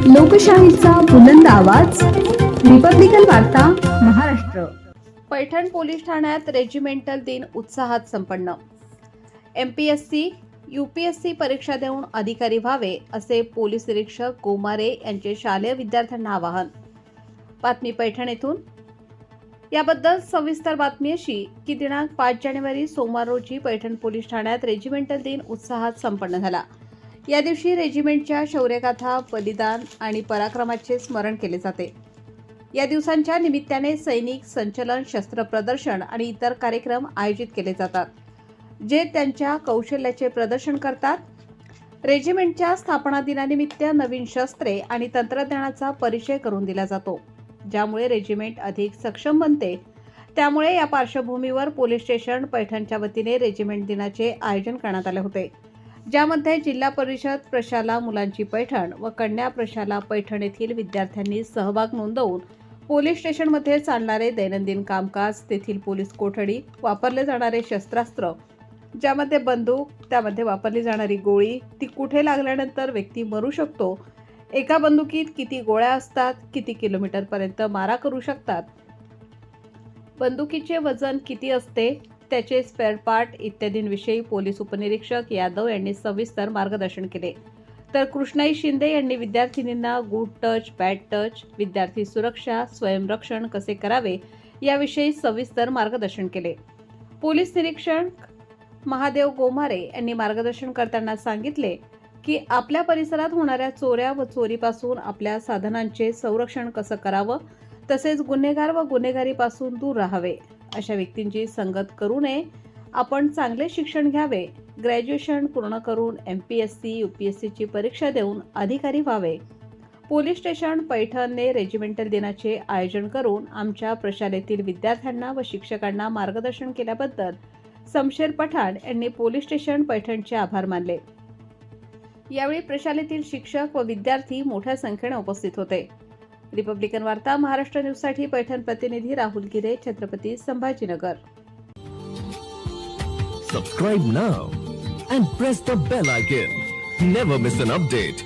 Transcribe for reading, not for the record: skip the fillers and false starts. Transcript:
लोकशाहीचा बुलंद आवाज, रिपब्लिकन वार्ता महाराष्ट्र. पैठण पोलीस ठाण्यात रेजिमेंटल दिन उत्साहात संपन्न. एमपीएससी यूपीएससी परीक्षा देऊन अधिकारी व्हावे असे पोलीस निरीक्षक गोमारे यांचे शालेय विद्यार्थ्यांना आवाहन. बातमी पैठण येथून. याबद्दल सविस्तर बातमी अशी की दिनांक 5 जानेवारी सोमवार रोजी पैठण पोलीस ठाण्यात रेजिमेंटल दिन उत्साहात संपन्न झाला. या दिवशी रेजिमेंटच्या शौर्यगाथा, बलिदान आणि पराक्रमाचे स्मरण केले जाते. या दिवसांच्या निमित्ताने सैनिक संचलन, शस्त्र प्रदर्शन आणि इतर कार्यक्रम आयोजित केले जातात, जे त्यांच्या कौशल्याचे प्रदर्शन करतात. रेजिमेंटच्या स्थापना दिनानिमित्त नवीन शस्त्रे आणि तंत्रज्ञानाचा परिचय करून दिला जातो, ज्यामुळे रेजिमेंट अधिक सक्षम बनते. त्यामुळे या पार्श्वभूमीवर पोलीस स्टेशन पैठणच्या वतीने रेजिमेंट दिनाचे आयोजन करण्यात आले होते, ज्यामध्ये जिल्हा परिषद प्रशाला मुलांची पैठण व कन्या प्रशाला पैठण येथील विद्यार्थ्यांनी सहभाग नोंदवून पोलीस स्टेशनमध्ये चालणारे दैनंदिन कामकाज, तेथील पोलीस कोठडी, वापरले जाणारे शस्त्रास्त्र, ज्यामध्ये बंदूक, त्यामध्ये वापरली जाणारी गोळी, ती कुठे लागल्यानंतर व्यक्ती मरू शकतो, एका बंदुकीत किती गोळ्या असतात, किती किलोमीटरपर्यंत मारा करू शकतात, बंदुकीचे वजन किती असते, त्याचे स्पेअर पार्ट इत्यादींविषयी पोलीस उपनिरीक्षक यादव यांनी सविस्तर मार्गदर्शन केले. तर कृष्णाई शिंदे यांनी विद्यार्थिनींना गुड टच, बॅड टच, विद्यार्थी सुरक्षा, स्वयंरक्षण कसे करावे याविषयी सविस्तर मार्गदर्शन केले. पोलीस निरीक्षक महादेव गोमारे यांनी मार्गदर्शन करताना सांगितले की आपल्या परिसरात होणाऱ्या चोऱ्या व चोरीपासून आपल्या साधनांचे संरक्षण कसं करावं, तसेच गुन्हेगार व गुन्हेगारीपासून दूर राहावे, अशा व्यक्तींची संगत करू नये, आपण चांगले शिक्षण घ्यावे, ग्रॅज्युएशन पूर्ण करून एमपीएससी यूपीएससीची परीक्षा देऊन अधिकारी व्हावे. पोलीस स्टेशन पैठणने रेजिमेंटल दिनाचे आयोजन करून आमच्या प्रशालेतील विद्यार्थ्यांना व शिक्षकांना मार्गदर्शन केल्याबद्दल शमशेर पठाण यांनी पोलीस स्टेशन पैठणचे आभार मानले. यावेळी प्रशालेतील शिक्षक व विद्यार्थी मोठ्या संख्येने उपस्थित होते. रिपब्लिकन वार्ता महाराष्ट्र न्यूजसाठी पैठण प्रतिनिधी राहुल गिरे, Chhatrapati Sambhajinagar. Subscribe now and press the bell icon. Never miss an update.